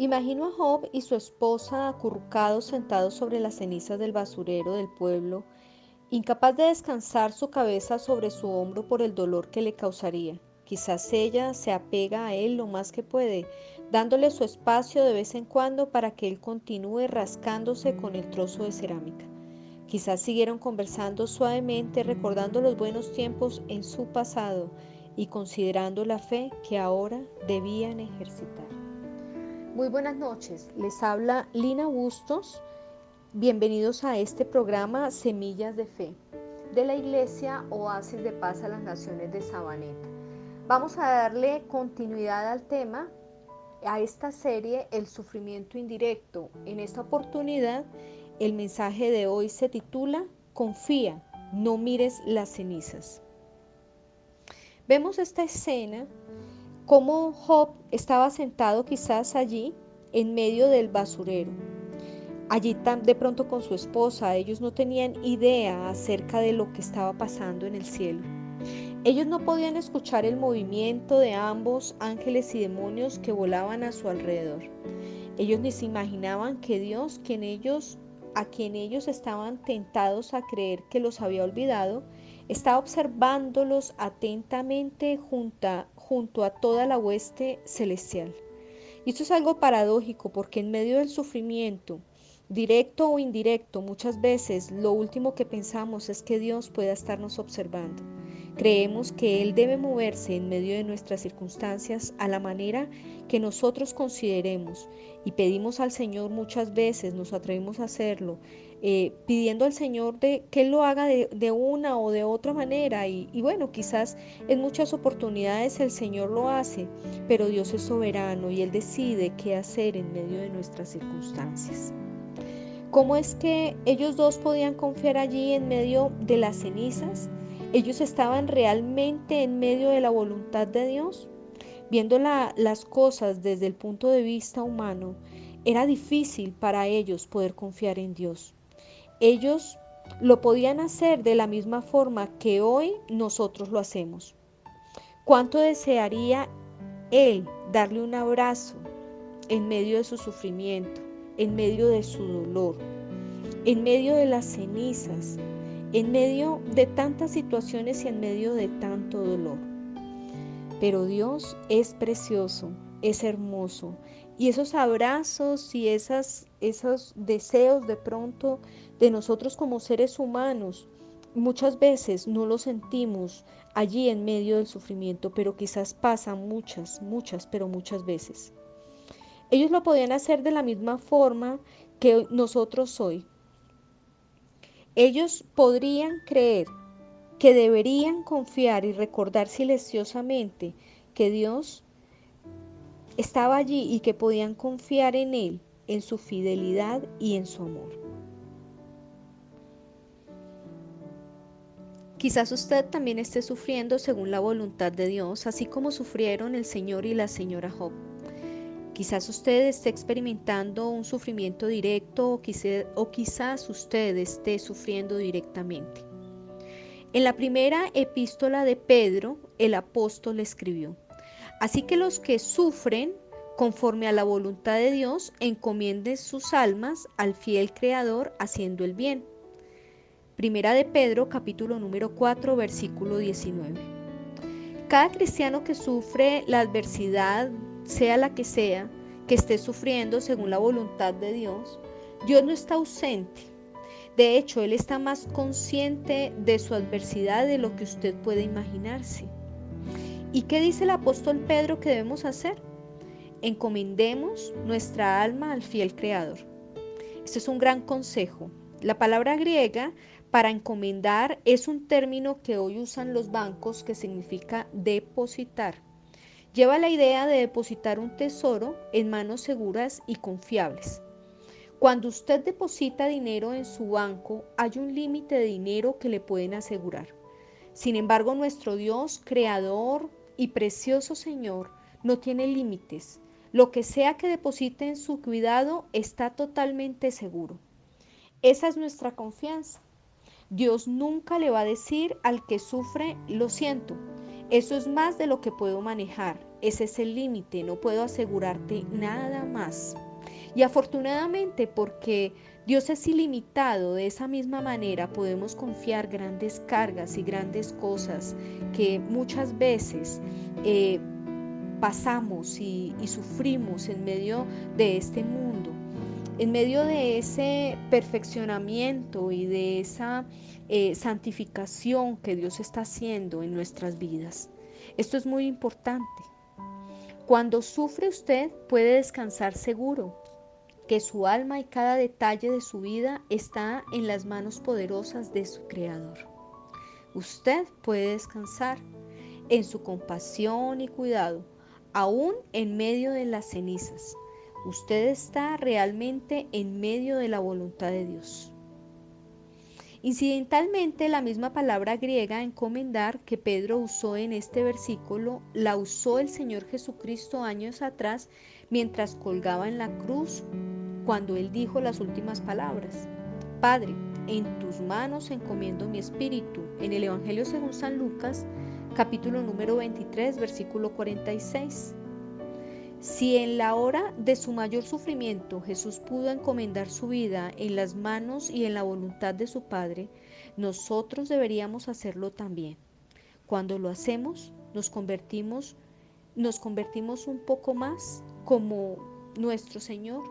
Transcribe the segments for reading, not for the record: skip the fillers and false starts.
Imagino a Job y su esposa acurrucados sentados sobre las cenizas del basurero del pueblo, incapaz de descansar su cabeza sobre su hombro por el dolor que le causaría. Quizás ella se apega a él lo más que puede, dándole su espacio de vez en cuando para que él continúe rascándose con el trozo de cerámica. Quizás siguieron conversando suavemente, recordando los buenos tiempos en su pasado y considerando la fe que ahora debían ejercitar. Muy buenas noches, les habla Lina Bustos. Bienvenidos a este programa Semillas de Fe de la Iglesia Oasis de Paz a las Naciones de Sabaneta. Vamos a darle continuidad al tema, a esta serie, el sufrimiento indirecto. En esta oportunidad, el mensaje de hoy se titula Confía, no mires las cenizas. Vemos esta escena, cómo Job estaba sentado quizás allí en medio del basurero. Allí de pronto con su esposa, ellos no tenían idea acerca de lo que estaba pasando en el cielo. Ellos no podían escuchar el movimiento de ambos ángeles y demonios que volaban a su alrededor. Ellos ni se imaginaban que Dios, a quien ellos estaban tentados a creer que los había olvidado, estaba observándolos atentamente junto a toda la hueste celestial. Y esto es algo paradójico porque en medio del sufrimiento, directo o indirecto, muchas veces lo último que pensamos es que Dios pueda estarnos observando. Creemos que Él debe moverse en medio de nuestras circunstancias a la manera que nosotros consideremos y pedimos al Señor muchas veces, nos atrevemos a hacerlo, pidiendo al Señor que Él lo haga de una o de otra manera y bueno, quizás en muchas oportunidades el Señor lo hace, pero Dios es soberano y Él decide qué hacer en medio de nuestras circunstancias. ¿Cómo es que ellos dos podían confiar allí en medio de las cenizas? ¿Ellos estaban realmente en medio de la voluntad de Dios? Viendo las cosas desde el punto de vista humano, era difícil para ellos poder confiar en Dios. Ellos lo podían hacer de la misma forma que hoy nosotros lo hacemos. ¿Cuánto desearía Él darle un abrazo en medio de su sufrimiento, en medio de su dolor, en medio de las cenizas, en medio de tantas situaciones y en medio de tanto dolor? Pero Dios es precioso, es hermoso, y esos abrazos y esos deseos de pronto de nosotros como seres humanos, muchas veces no los sentimos allí en medio del sufrimiento, pero quizás pasa muchas veces. Ellos lo podían hacer de la misma forma que nosotros hoy. Ellos podrían creer que deberían confiar y recordar silenciosamente que Dios estaba allí y que podían confiar en Él, en su fidelidad y en su amor. Quizás usted también esté sufriendo según la voluntad de Dios, así como sufrieron el Señor y la señora Job. Quizás usted esté experimentando un sufrimiento directo o quizás usted esté sufriendo directamente. En la primera epístola de Pedro, el apóstol escribió: así que los que sufren conforme a la voluntad de Dios encomienden sus almas al fiel Creador haciendo el bien. Primera de Pedro, capítulo número 4, versículo 19. Cada cristiano que sufre la adversidad, sea la que sea, que esté sufriendo según la voluntad de Dios, Dios no está ausente. De hecho, Él está más consciente de su adversidad de lo que usted puede imaginarse. ¿Y qué dice el apóstol Pedro que debemos hacer? Encomendemos nuestra alma al fiel Creador. Este es un gran consejo. La palabra griega para encomendar es un término que hoy usan los bancos que significa depositar. Lleva la idea de depositar un tesoro en manos seguras y confiables. Cuando usted deposita dinero en su banco, hay un límite de dinero que le pueden asegurar. Sin embargo, nuestro Dios, Creador y precioso Señor, no tiene límites. Lo que sea que deposite en su cuidado está totalmente seguro. Esa es nuestra confianza. Dios nunca le va a decir al que sufre: lo siento, eso es más de lo que puedo manejar, ese es el límite, no puedo asegurarte nada más. Y afortunadamente, porque Dios es ilimitado, de esa misma manera podemos confiar grandes cargas y grandes cosas que muchas veces pasamos y sufrimos en medio de este mundo, en medio de ese perfeccionamiento y de esa santificación que Dios está haciendo en nuestras vidas. Esto es muy importante. Cuando sufre usted puede descansar seguro que su alma y cada detalle de su vida está en las manos poderosas de su Creador. Usted puede descansar en su compasión y cuidado, aún en medio de las cenizas. Usted está realmente en medio de la voluntad de Dios. Incidentalmente, la misma palabra griega encomendar que Pedro usó en este versículo, la usó el Señor Jesucristo años atrás mientras colgaba en la cruz, cuando Él dijo las últimas palabras: Padre, en tus manos encomiendo mi espíritu, en el Evangelio según San Lucas, capítulo número 23, versículo 46. Si en la hora de su mayor sufrimiento Jesús pudo encomendar su vida en las manos y en la voluntad de su Padre, nosotros deberíamos hacerlo también. Cuando lo hacemos, nos convertimos un poco más como nuestro Señor,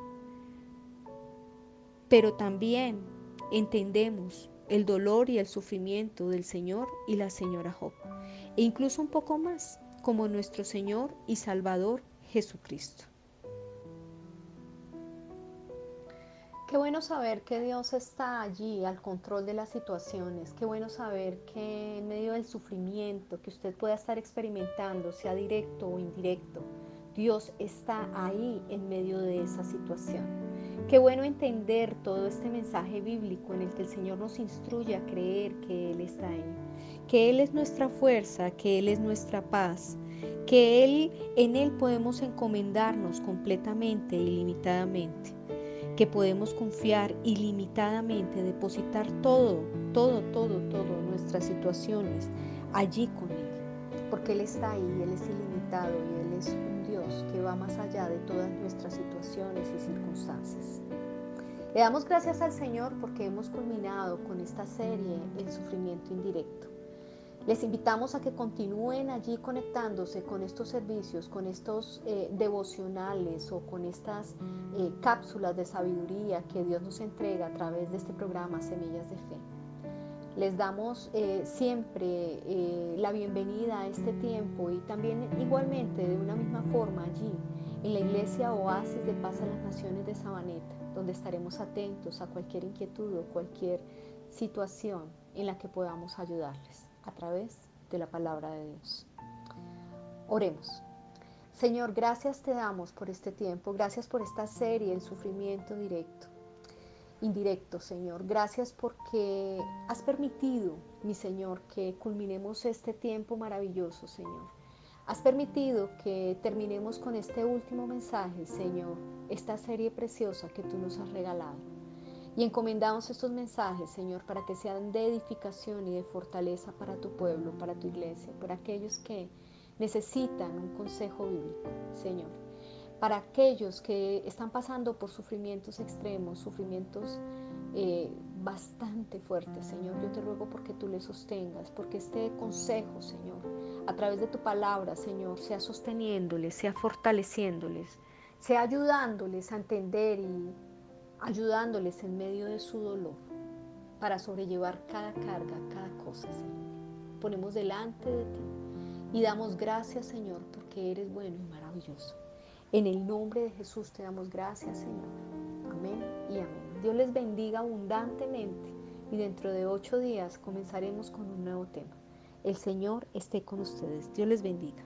pero también entendemos el dolor y el sufrimiento del Señor y la señora Job, e incluso un poco más como nuestro Señor y Salvador Jesucristo. Qué bueno saber que Dios está allí al control de las situaciones. Qué bueno saber que en medio del sufrimiento que usted pueda estar experimentando, sea directo o indirecto, Dios está ahí en medio de esa situación. Qué bueno entender todo este mensaje bíblico en el que el Señor nos instruye a creer que Él está ahí, que Él es nuestra fuerza, que Él es nuestra paz, que en Él podemos encomendarnos completamente e ilimitadamente, que podemos confiar ilimitadamente, depositar todo, nuestras situaciones allí con Él, porque Él está ahí, Él es ilimitado y Él es un Dios que va más allá de todas nuestras situaciones y circunstancias. Le damos gracias al Señor porque hemos culminado con esta serie El sufrimiento indirecto. Les invitamos a que continúen allí conectándose con estos servicios, con estos devocionales o con estas cápsulas de sabiduría que Dios nos entrega a través de este programa Semillas de Fe. Les damos siempre la bienvenida a este tiempo y también igualmente de una misma forma allí en la Iglesia Oasis de Paz a las Naciones de Sabaneta, donde estaremos atentos a cualquier inquietud o cualquier situación en la que podamos ayudarles a través de la palabra de Dios. Oremos. Señor, gracias te damos por este tiempo, gracias por esta serie, el sufrimiento indirecto, Señor. Gracias porque has permitido, mi Señor, que culminemos este tiempo maravilloso, Señor. Has permitido que terminemos con este último mensaje, Señor, esta serie preciosa que tú nos has regalado. Y encomendamos estos mensajes, Señor, para que sean de edificación y de fortaleza para tu pueblo, para tu iglesia, para aquellos que necesitan un consejo bíblico, Señor. Para aquellos que están pasando por sufrimientos extremos, sufrimientos bastante fuertes, Señor, yo te ruego porque tú les sostengas, porque este consejo, Señor, a través de tu palabra, Señor, sea sosteniéndoles, sea fortaleciéndoles, sea ayudándoles a entender y ayudándoles en medio de su dolor para sobrellevar cada carga, cada cosa, Señor. Ponemos delante de ti y damos gracias, Señor, porque eres bueno y maravilloso. En el nombre de Jesús te damos gracias, Señor. Amén y amén. Dios les bendiga abundantemente y dentro de 8 días comenzaremos con un nuevo tema. El Señor esté con ustedes. Dios les bendiga.